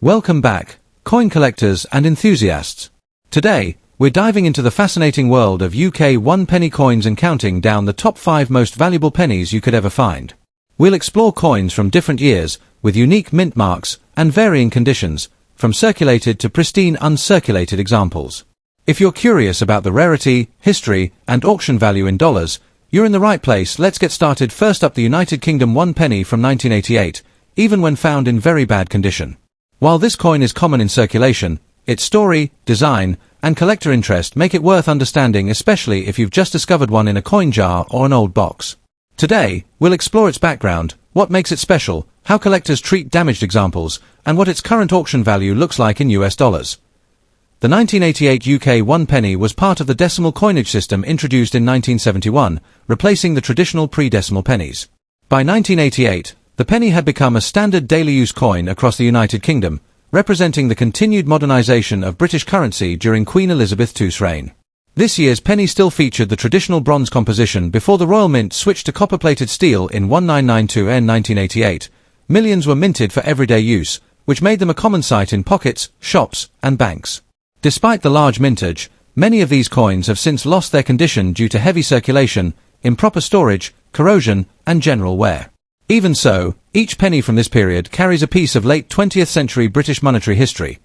Welcome back, coin collectors and enthusiasts. Today, we're diving into the fascinating world of UK 1 penny coins and counting down the top 5 most valuable pennies you could ever find. We'll explore coins from different years, with unique mint marks and varying conditions, from circulated to pristine uncirculated examples. If you're curious about the rarity, history, and auction value in dollars, you're in the right place. Let's get started. First up, the United Kingdom 1 penny from 1988, even when found in very bad condition. While this coin is common in circulation, its story, design, and collector interest make it worth understanding, especially if you've just discovered one in a coin jar or an old box. Today, we'll explore its background, what makes it special, how collectors treat damaged examples, and what its current auction value looks like in US dollars. The 1988 UK 1 penny was part of the decimal coinage system introduced in 1971, replacing the traditional pre-decimal pennies. By 1988, the penny had become a standard daily use coin across the United Kingdom, representing the continued modernization of British currency during Queen Elizabeth II's reign. This year's penny still featured the traditional bronze composition before the Royal Mint switched to copper-plated steel in 1992 and 1988. Millions were minted for everyday use, which made them a common sight in pockets, shops, and banks. Despite the large mintage, many of these coins have since lost their condition due to heavy circulation, improper storage, corrosion, and general wear. Even so, each penny from this period carries a piece of late 20th century British monetary history.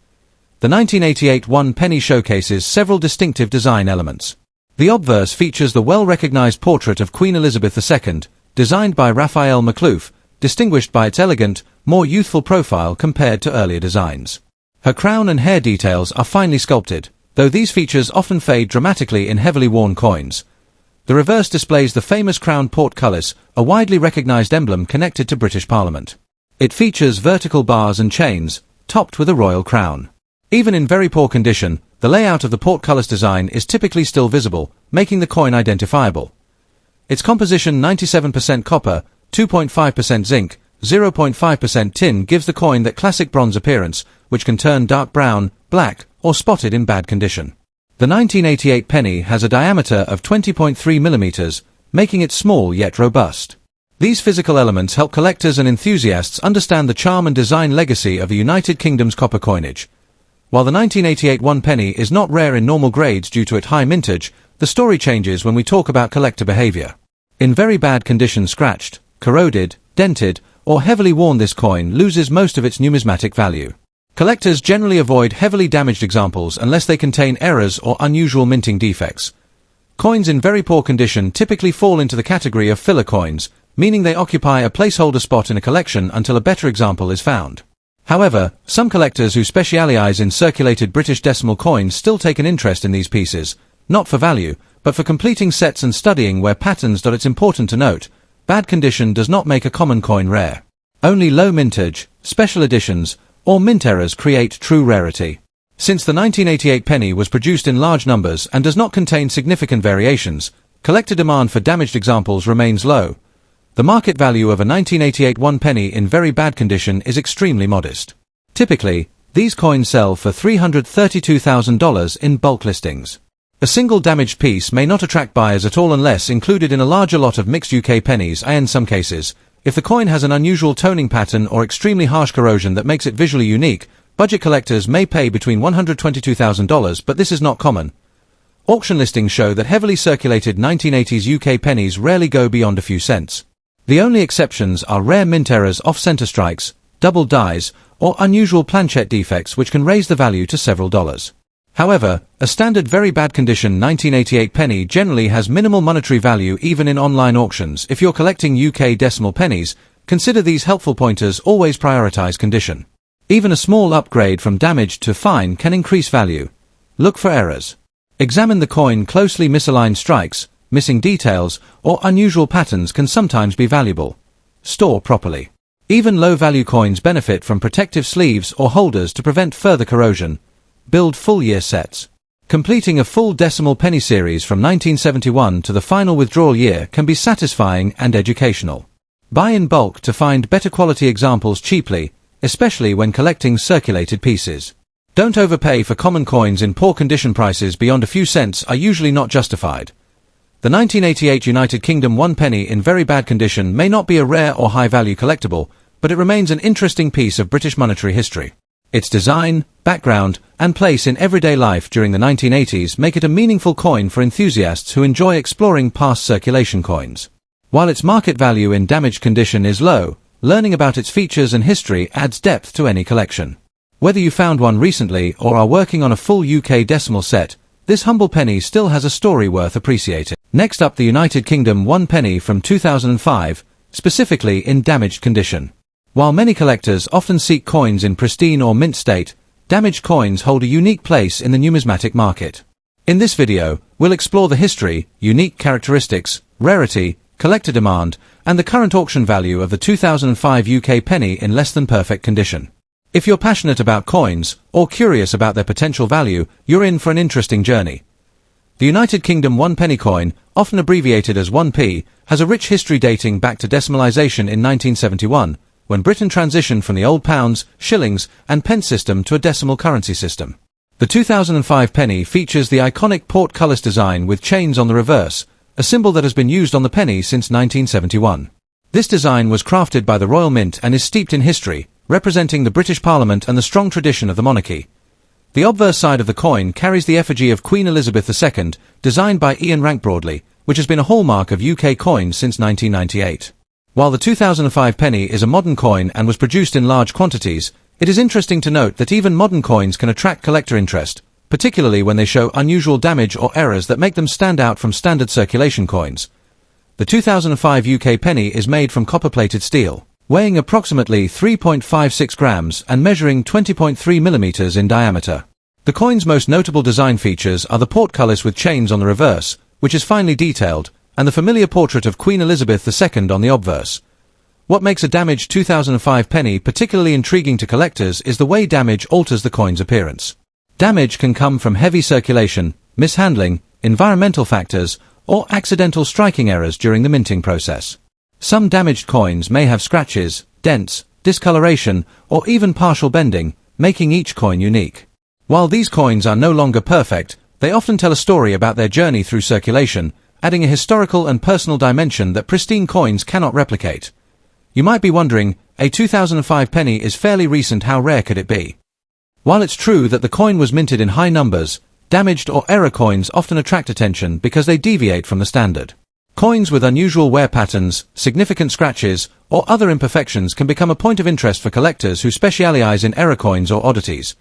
The 1988 1 penny showcases several distinctive design elements. The obverse features the well-recognized portrait of Queen Elizabeth II, designed by Raphael Maklouf, distinguished by its elegant, more youthful profile compared to earlier designs. Her crown and hair details are finely sculpted, though these features often fade dramatically in heavily worn coins. The reverse displays the famous crown portcullis, a widely recognized emblem connected to British Parliament. It features vertical bars and chains, topped with a royal crown. Even in very poor condition, the layout of the portcullis design is typically still visible, making the coin identifiable. Its composition, 97% copper, 2.5% zinc, 0.5% tin, gives the coin that classic bronze appearance, which can turn dark brown, black, or spotted in bad condition. The 1988 penny has a diameter of 20.3 millimeters, making it small yet robust. These physical elements help collectors and enthusiasts understand the charm and design legacy of the United Kingdom's copper coinage. While the 1988 1 penny is not rare in normal grades due to its high mintage, the story changes when we talk about collector behavior. In very bad condition, scratched, corroded, dented, or heavily worn, this coin loses most of its numismatic value. Collectors generally avoid heavily damaged examples unless they contain errors or unusual minting defects. Coins in very poor condition typically fall into the category of filler coins, meaning they occupy a placeholder spot in a collection until a better example is found. However, some collectors who specialize in circulated British decimal coins still take an interest in these pieces, not for value, but for completing sets and studying their patterns. It's important to note, bad condition does not make a common coin rare. Only low mintage, special editions, or mint errors create true rarity. Since the 1988 penny was produced in large numbers and does not contain significant variations, collector demand for damaged examples remains low. The market value of a 1988 1 penny in very bad condition is extremely modest. Typically, these coins sell for $332,000 in bulk listings. A single damaged piece may not attract buyers at all unless included in a larger lot of mixed UK pennies, and in some cases, if the coin has an unusual toning pattern or extremely harsh corrosion that makes it visually unique, budget collectors may pay between $122,000, but this is not common. Auction listings show that heavily circulated 1980s UK pennies rarely go beyond a few cents. The only exceptions are rare mint errors, off-center strikes, double dies, or unusual planchette defects which can raise the value to several dollars. However, a standard very bad condition 1988 penny generally has minimal monetary value even in online auctions. If you're collecting UK decimal pennies, consider these helpful pointers. Always prioritize condition. Even a small upgrade from damaged to fine can increase value. Look for errors. Examine the coin closely. Misaligned strikes, missing details, or unusual patterns can sometimes be valuable. Store properly. Even low-value coins benefit from protective sleeves or holders to prevent further corrosion. Build full-year sets. Completing a full decimal penny series from 1971 to the final withdrawal year can be satisfying and educational. Buy in bulk to find better quality examples cheaply, especially when collecting circulated pieces. Don't overpay for common coins in poor condition. Prices beyond a few cents are usually not justified. The 1988 United Kingdom 1 penny in very bad condition may not be a rare or high-value collectible, but it remains an interesting piece of British monetary history. Its design, background, and place in everyday life during the 1980s make it a meaningful coin for enthusiasts who enjoy exploring past circulation coins. While its market value in damaged condition is low, learning about its features and history adds depth to any collection. Whether you found one recently or are working on a full UK decimal set, this humble penny still has a story worth appreciating. Next up, the United Kingdom 1 penny from 2005, specifically in damaged condition. While many collectors often seek coins in pristine or mint state, damaged coins hold a unique place in the numismatic market. In this video, we'll explore the history, unique characteristics, rarity, collector demand, and the current auction value of the 2005 UK penny in less than perfect condition. If you're passionate about coins, or curious about their potential value, you're in for an interesting journey. The United Kingdom 1 penny coin, often abbreviated as 1p, has a rich history dating back to decimalisation in 1971, when Britain transitioned from the old pounds, shillings, and pence system to a decimal currency system. The 2005 penny features the iconic portcullis design with chains on the reverse, a symbol that has been used on the penny since 1971. This design was crafted by the Royal Mint and is steeped in history, representing the British Parliament and the strong tradition of the monarchy. The obverse side of the coin carries the effigy of Queen Elizabeth II, designed by Ian Rank Broadley, which has been a hallmark of UK coins since 1998. While the 2005 penny is a modern coin and was produced in large quantities, it is interesting to note that even modern coins can attract collector interest, particularly when they show unusual damage or errors that make them stand out from standard circulation coins. The 2005 UK penny is made from copper-plated steel, weighing approximately 3.56 grams and measuring 20.3 millimeters in diameter. The coin's most notable design features are the portcullis with chains on the reverse, which is finely detailed, and the familiar portrait of Queen Elizabeth II on the obverse. What makes a damaged 2005 penny particularly intriguing to collectors is the way damage alters the coin's appearance. Damage can come from heavy circulation, mishandling, environmental factors, or accidental striking errors during the minting process. Some damaged coins may have scratches, dents, discoloration, or even partial bending, making each coin unique. While these coins are no longer perfect, they often tell a story about their journey through circulation, adding a historical and personal dimension that pristine coins cannot replicate. You might be wondering, a 2005 penny is fairly recent, how rare could it be? While it's true that the coin was minted in high numbers, damaged or error coins often attract attention because they deviate from the standard. Coins with unusual wear patterns, significant scratches, or other imperfections can become a point of interest for collectors who specialize in error coins or oddities.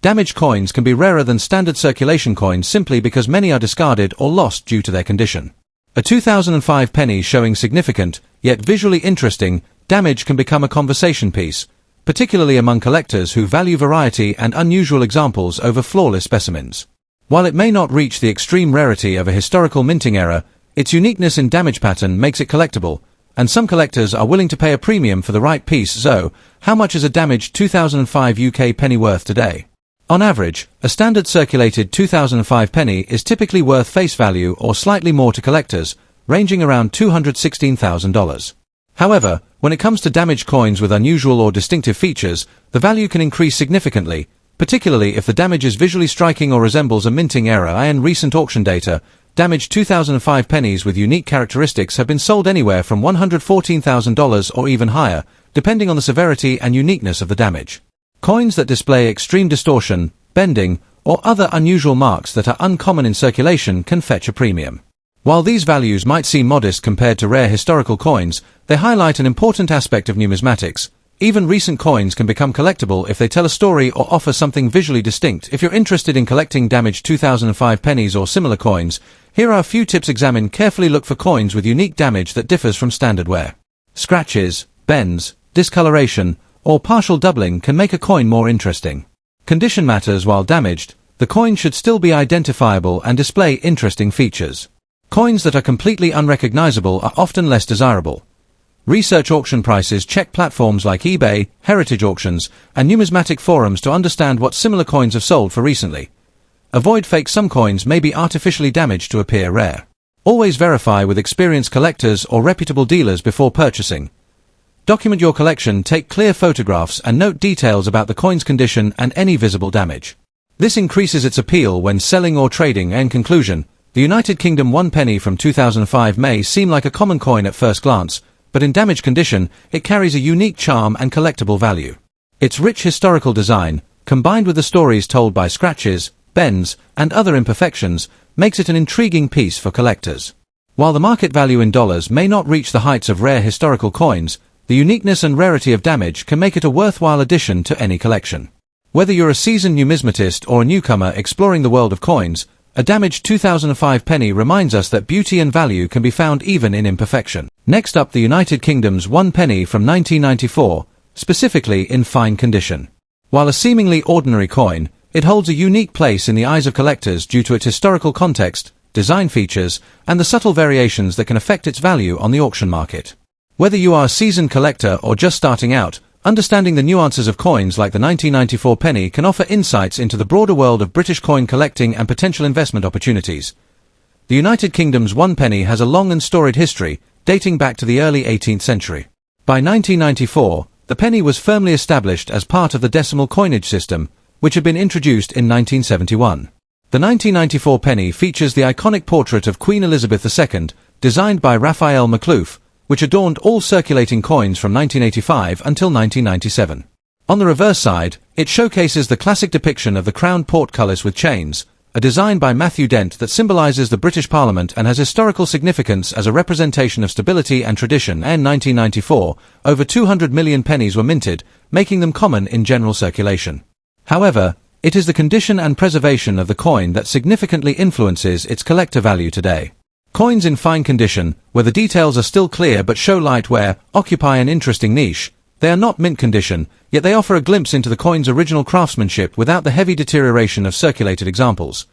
Damaged coins can be rarer than standard circulation coins simply because many are discarded or lost due to their condition. A 2005 penny showing significant, yet visually interesting, damage can become a conversation piece, particularly among collectors who value variety and unusual examples over flawless specimens. While it may not reach the extreme rarity of a historical minting error, its uniqueness in damage pattern makes it collectible, and some collectors are willing to pay a premium for the right piece. So, how much is a damaged 2005 UK penny worth today? On average, a standard circulated 2005 penny is typically worth face value or slightly more to collectors, ranging around $216,000. However, when it comes to damaged coins with unusual or distinctive features, the value can increase significantly, particularly if the damage is visually striking or resembles a minting error. In recent auction data, damaged 2005 pennies with unique characteristics have been sold anywhere from $114,000 or even higher, depending on the severity and uniqueness of the damage. Coins that display extreme distortion, bending, or other unusual marks that are uncommon in circulation can fetch a premium. While these values might seem modest compared to rare historical coins, they highlight an important aspect of numismatics. Even recent coins can become collectible if they tell a story or offer something visually distinct. If you're interested in collecting damaged 2005 pennies or similar coins, here are a few tips. Examine carefully. Look for coins with unique damage that differs from standard wear. Scratches, bends, discoloration, or partial doubling can make a coin more interesting. Condition matters. While damaged, the coin should still be identifiable and display interesting features. Coins that are completely unrecognizable are often less desirable. Research auction prices. Check platforms like eBay, heritage auctions, and numismatic forums to understand what similar coins have sold for recently. Avoid fake. Some coins may be artificially damaged to appear rare. Always verify with experienced collectors or reputable dealers before purchasing. Document your collection. Take clear photographs and note details about the coin's condition and any visible damage. This increases its appeal when selling or trading. In conclusion, the United Kingdom 1 penny from 2005 may seem like a common coin at first glance, but in damaged condition, it carries a unique charm and collectible value. Its rich historical design, combined with the stories told by scratches, bends, and other imperfections, makes it an intriguing piece for collectors. While the market value in dollars may not reach the heights of rare historical coins, the uniqueness and rarity of damage can make it a worthwhile addition to any collection. Whether you're a seasoned numismatist or a newcomer exploring the world of coins, a damaged 2005 penny reminds us that beauty and value can be found even in imperfection. Next up, the United Kingdom's one penny from 1994, specifically in fine condition. While a seemingly ordinary coin, it holds a unique place in the eyes of collectors due to its historical context, design features, and the subtle variations that can affect its value on the auction market. Whether you are a seasoned collector or just starting out, understanding the nuances of coins like the 1994 penny can offer insights into the broader world of British coin collecting and potential investment opportunities. The United Kingdom's one penny has a long and storied history, dating back to the early 18th century. By 1994, the penny was firmly established as part of the decimal coinage system, which had been introduced in 1971. The 1994 penny features the iconic portrait of Queen Elizabeth II, designed by Raphael Makhlouf, which adorned all circulating coins from 1985 until 1997. On the reverse side, it showcases the classic depiction of the crowned portcullis with chains, a design by Matthew Dent that symbolizes the British Parliament and has historical significance as a representation of stability and tradition. In 1994, over 200 million pennies were minted, making them common in general circulation. However, it is the condition and preservation of the coin that significantly influences its collector value today. Coins in fine condition, where the details are still clear but show light wear, occupy an interesting niche. They are not mint condition, yet they offer a glimpse into the coin's original craftsmanship without the heavy deterioration of circulated examples.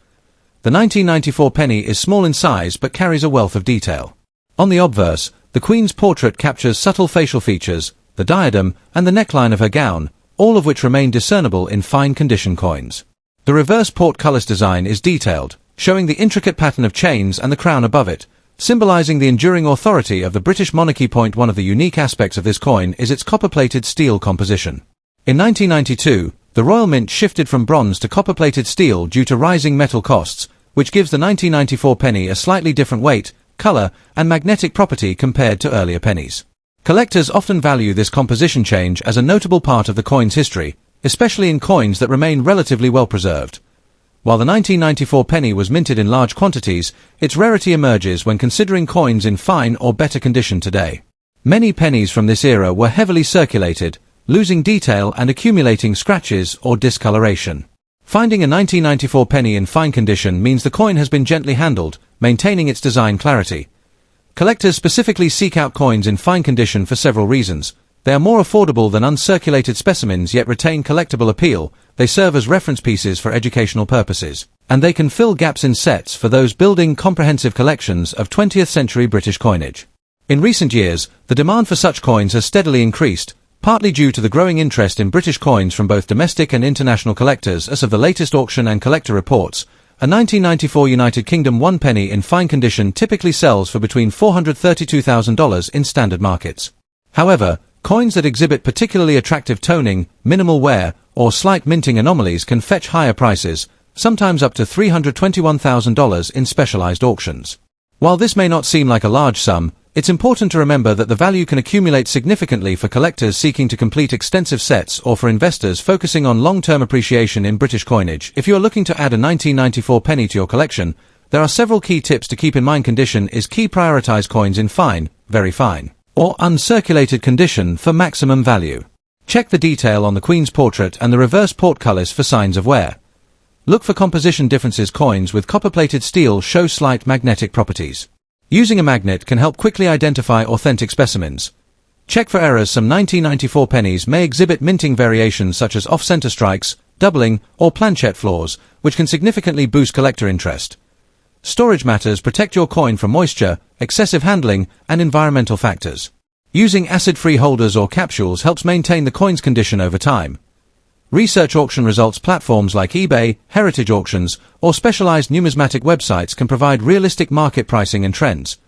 The 1994 penny is small in size but carries a wealth of detail. On the obverse, the Queen's portrait captures subtle facial features, the diadem, and the neckline of her gown, all of which remain discernible in fine condition coins. The reverse portcullis design is detailed, showing the intricate pattern of chains and the crown above it, symbolizing the enduring authority of the British monarchy. One of the unique aspects of this coin is its copper-plated steel composition. In 1992, the Royal Mint shifted from bronze to copper-plated steel due to rising metal costs, which gives the 1994 penny a slightly different weight, color, and magnetic property compared to earlier pennies. Collectors often value this composition change as a notable part of the coin's history, especially in coins that remain relatively well preserved. While the 1994 penny was minted in large quantities, its rarity emerges when considering coins in fine or better condition today. Many pennies from this era were heavily circulated, losing detail and accumulating scratches or discoloration. Finding a 1994 penny in fine condition means the coin has been gently handled, maintaining its design clarity. Collectors specifically seek out coins in fine condition for several reasons. They are more affordable than uncirculated specimens yet retain collectible appeal, they serve as reference pieces for educational purposes, and they can fill gaps in sets for those building comprehensive collections of 20th century British coinage. In recent years, the demand for such coins has steadily increased, partly due to the growing interest in British coins from both domestic and international collectors. As of the latest auction and collector reports, a 1994 United Kingdom one penny in fine condition typically sells for between $432,000 in standard markets. However, coins that exhibit particularly attractive toning, minimal wear, or slight minting anomalies can fetch higher prices, sometimes up to $321,000 in specialized auctions. While this may not seem like a large sum, it's important to remember that the value can accumulate significantly for collectors seeking to complete extensive sets or for investors focusing on long-term appreciation in British coinage. If you are looking to add a 1994 penny to your collection, there are several key tips to keep in mind. Condition is key. Prioritize coins in fine, very fine, or uncirculated condition for maximum value. Check the detail on the Queen's portrait and the reverse portcullis for signs of wear. Look for composition differences. Coins with copper-plated steel show slight magnetic properties. Using a magnet can help quickly identify authentic specimens. Check for errors. Some 1994 pennies may exhibit minting variations such as off-center strikes, doubling, or planchette flaws, which can significantly boost collector interest. Storage matters. Protect your coin from moisture, excessive handling, and environmental factors. Using acid-free holders or capsules helps maintain the coin's condition over time. Research auction results. Platforms like eBay, heritage auctions, or specialized numismatic websites can provide realistic market pricing and trends.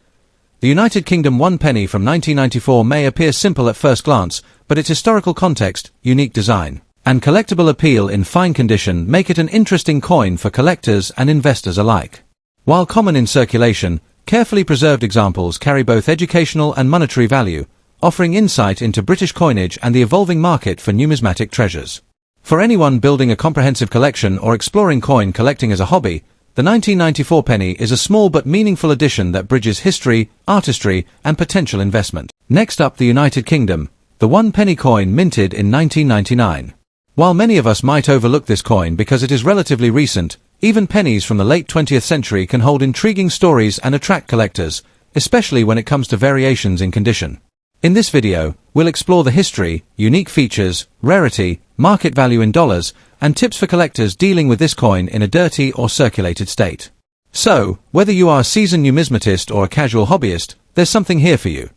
The United Kingdom one penny from 1994 may appear simple at first glance, but its historical context, unique design, and collectible appeal in fine condition make it an interesting coin for collectors and investors alike. While common in circulation, carefully preserved examples carry both educational and monetary value, offering insight into British coinage and the evolving market for numismatic treasures. For anyone building a comprehensive collection or exploring coin collecting as a hobby, the 1994 penny is a small but meaningful addition that bridges history, artistry, and potential investment. Next up, the United Kingdom, the 1 penny coin minted in 1999. While many of us might overlook this coin because it is relatively recent, even pennies from the late 20th century can hold intriguing stories and attract collectors, especially when it comes to variations in condition. In this video, we'll explore the history, unique features, rarity, market value in dollars, and tips for collectors dealing with this coin in a dirty or circulated state. So, whether you are a seasoned numismatist or a casual hobbyist, there's something here for you.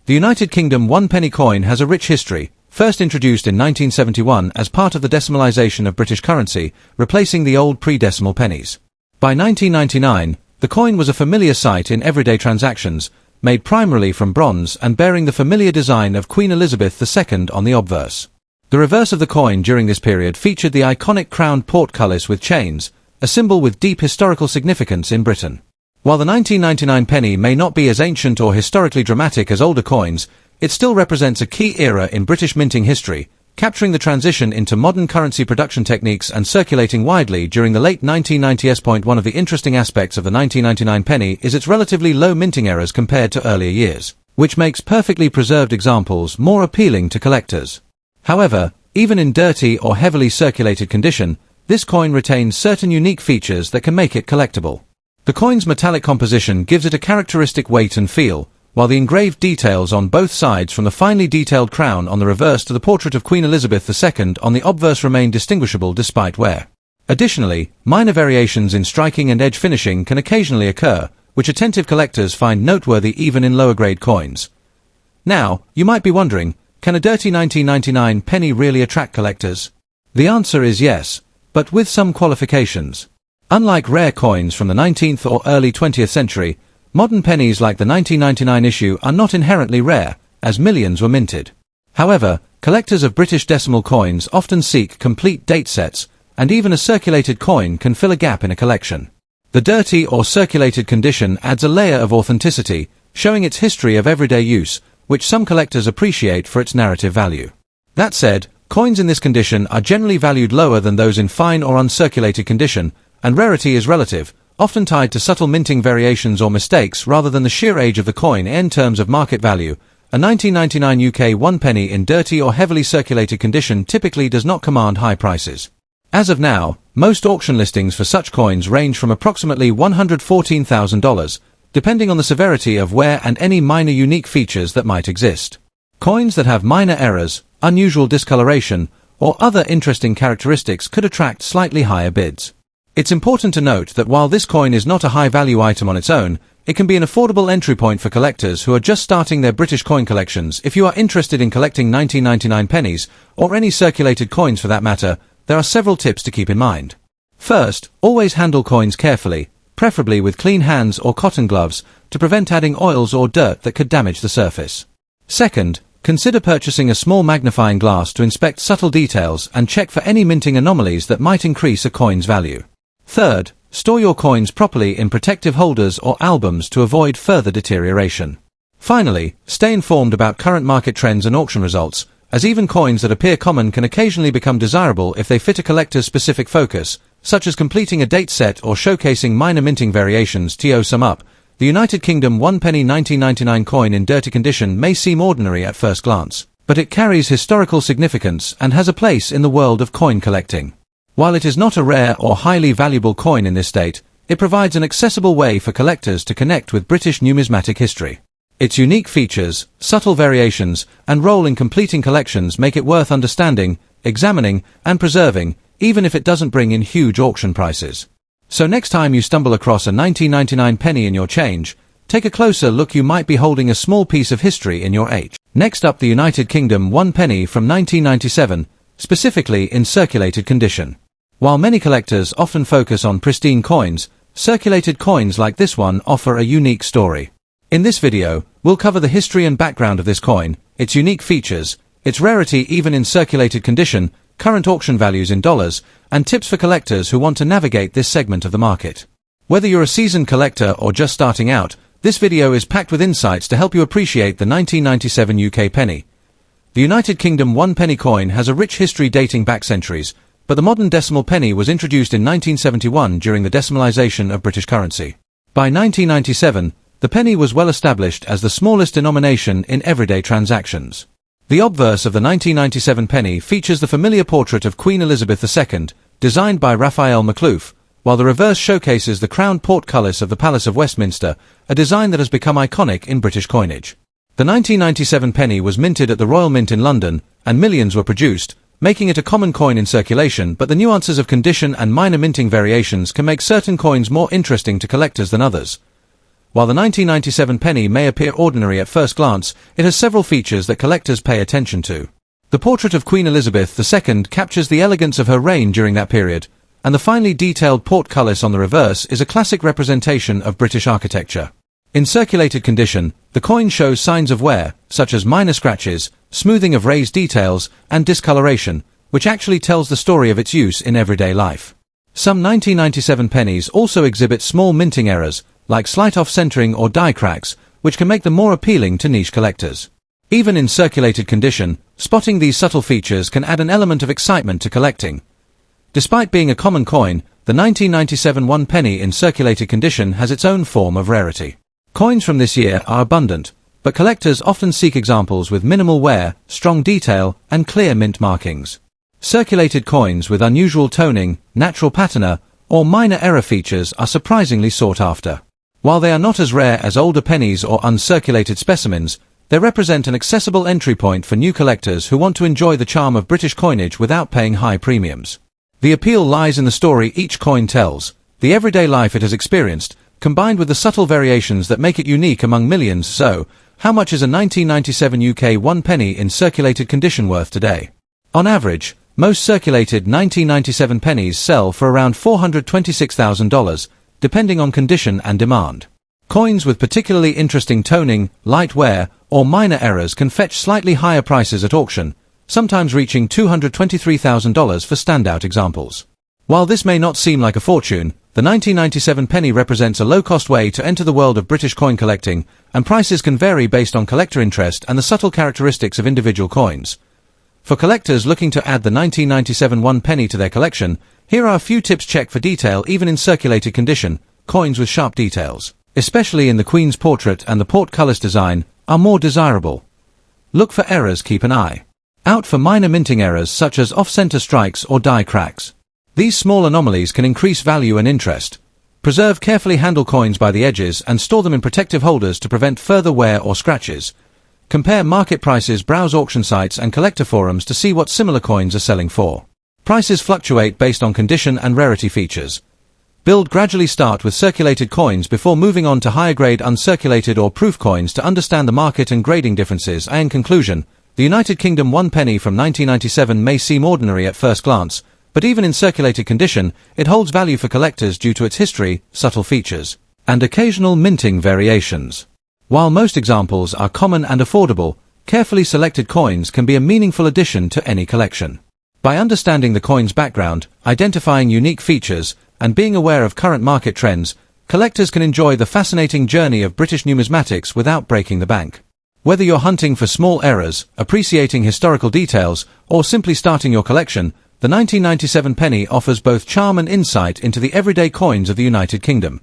The United Kingdom 1 penny coin has a rich history, first introduced in 1971 as part of the decimalisation of British currency, replacing the old pre-decimal pennies. By 1999, the coin was a familiar sight in everyday transactions, made primarily from bronze and bearing the familiar design of Queen Elizabeth II on the obverse. The reverse of the coin during this period featured the iconic crowned portcullis with chains, a symbol with deep historical significance in Britain. While the 1999 penny may not be as ancient or historically dramatic as older coins, it still represents a key era in British minting history, capturing the transition into modern currency production techniques and circulating widely during the late 1990s. One of the interesting aspects of the 1999 penny is its relatively low minting errors compared to earlier years, which makes perfectly preserved examples more appealing to collectors. However, even in dirty or heavily circulated condition, this coin retains certain unique features that can make it collectible. The coin's metallic composition gives it a characteristic weight and feel, while the engraved details on both sides, from the finely detailed crown on the reverse to the portrait of Queen Elizabeth II on the obverse, remain distinguishable despite wear. Additionally, minor variations in striking and edge finishing can occasionally occur, which attentive collectors find noteworthy even in lower-grade coins. Now, you might be wondering, can a dirty 1999 penny really attract collectors? The answer is yes, but with some qualifications. Unlike rare coins from the 19th or early 20th century, modern pennies like the 1999 issue are not inherently rare, as millions were minted. However, collectors of British decimal coins often seek complete date sets, and even a circulated coin can fill a gap in a collection. The dirty or circulated condition adds a layer of authenticity, showing its history of everyday use, which some collectors appreciate for its narrative value. That said, coins in this condition are generally valued lower than those in fine or uncirculated condition, and rarity is relative, often tied to subtle minting variations or mistakes rather than the sheer age of the coin. In terms of market value, a 1999 UK 1 penny in dirty or heavily circulated condition typically does not command high prices. As of now, most auction listings for such coins range from approximately $114,000, depending on the severity of wear and any minor unique features that might exist. Coins that have minor errors, unusual discoloration, or other interesting characteristics could attract slightly higher bids. It's important to note that while this coin is not a high-value item on its own, it can be an affordable entry point for collectors who are just starting their British coin collections. If you are interested in collecting 1999 pennies, or any circulated coins for that matter, there are several tips to keep in mind. First, always handle coins carefully, preferably with clean hands or cotton gloves, to prevent adding oils or dirt that could damage the surface. Second, consider purchasing a small magnifying glass to inspect subtle details and check for any minting anomalies that might increase a coin's value. Third, store your coins properly in protective holders or albums to avoid further deterioration. Finally, stay informed about current market trends and auction results, as even coins that appear common can occasionally become desirable if they fit a collector's specific focus, such as completing a date set or showcasing minor minting variations. To sum up, the United Kingdom 1 penny 1999 coin in dirty condition may seem ordinary at first glance, but it carries historical significance and has a place in the world of coin collecting. While it is not a rare or highly valuable coin in this state, it provides an accessible way for collectors to connect with British numismatic history. Its unique features, subtle variations, and role in completing collections make it worth understanding, examining, and preserving, even if it doesn't bring in huge auction prices. So next time you stumble across a 1999 penny in your change, take a closer look. You might be holding a small piece of history in your age. Next up, the United Kingdom 1 penny from 1997, specifically in circulated condition. While many collectors often focus on pristine coins, circulated coins like this one offer a unique story. In this video, we'll cover the history and background of this coin, its unique features, its rarity even in circulated condition, current auction values in dollars, and tips for collectors who want to navigate this segment of the market. Whether you're a seasoned collector or just starting out, This video is packed with insights to help you appreciate the 1997 UK penny. The United Kingdom 1 penny coin has a rich history dating back centuries, but the modern decimal penny was introduced in 1971 during the decimalisation of British currency. By 1997, the penny was well established as the smallest denomination in everyday transactions. The obverse of the 1997 penny features the familiar portrait of Queen Elizabeth II, designed by Raphael McLoof, while the reverse showcases the crowned portcullis of the Palace of Westminster, a design that has become iconic in British coinage. The 1997 penny was minted at the Royal Mint in London, and millions were produced, making it a common coin in circulation, but the nuances of condition and minor minting variations can make certain coins more interesting to collectors than others. While the 1997 penny may appear ordinary at first glance, it has several features that collectors pay attention to. The portrait of Queen Elizabeth II captures the elegance of her reign during that period, and the finely detailed portcullis on the reverse is a classic representation of British architecture. In circulated condition, the coin shows signs of wear, such as minor scratches, smoothing of raised details, and discoloration, which actually tells the story of its use in everyday life. Some 1997 pennies also exhibit small minting errors, like slight off-centering or die cracks, which can make them more appealing to niche collectors. Even in circulated condition, spotting these subtle features can add an element of excitement to collecting. Despite being a common coin, the 1997 1 penny in circulated condition has its own form of rarity. Coins from this year are abundant, but collectors often seek examples with minimal wear, strong detail, and clear mint markings. Circulated coins with unusual toning, natural patina, or minor error features are surprisingly sought after. While they are not as rare as older pennies or uncirculated specimens, they represent an accessible entry point for new collectors who want to enjoy the charm of British coinage without paying high premiums. The appeal lies in the story each coin tells, the everyday life it has experienced, combined with the subtle variations that make it unique among millions. So, how much is a 1997 UK 1 penny in circulated condition worth today? On average, most circulated 1997 pennies sell for around $426,000, depending on condition and demand. Coins with particularly interesting toning, light wear, or minor errors can fetch slightly higher prices at auction, sometimes reaching $223,000 for standout examples. While this may not seem like a fortune, the 1997 penny represents a low-cost way to enter the world of British coin collecting, and prices can vary based on collector interest and the subtle characteristics of individual coins. For collectors looking to add the 1997 1 penny to their collection, here are a few tips. Check for detail. Even in circulated condition, coins with sharp details, especially in the Queen's portrait and the portcullis design, are more desirable. Look for errors. Keep an eye out for minor minting errors such as off-center strikes or die cracks. These small anomalies can increase value and interest. Preserve carefully. Handle coins by the edges and store them in protective holders to prevent further wear or scratches. Compare market prices. Browse auction sites and collector forums to see what similar coins are selling for. Prices fluctuate based on condition and rarity features. Build gradually. Start with circulated coins before moving on to higher grade uncirculated or proof coins to understand the market and grading differences. In conclusion, the United Kingdom 1 penny from 1997 may seem ordinary at first glance, but even in circulated condition, it holds value for collectors due to its history, subtle features, and occasional minting variations. While most examples are common and affordable, carefully selected coins can be a meaningful addition to any collection. By understanding the coin's background, identifying unique features, and being aware of current market trends, collectors can enjoy the fascinating journey of British numismatics without breaking the bank. Whether you're hunting for small errors, appreciating historical details, or simply starting your collection, the 1997 penny offers both charm and insight into the everyday coins of the United Kingdom.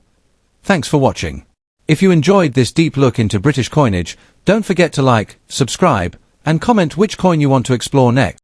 Thanks for watching. If you enjoyed this deep look into British coinage, don't forget to like, subscribe, and comment which coin you want to explore next.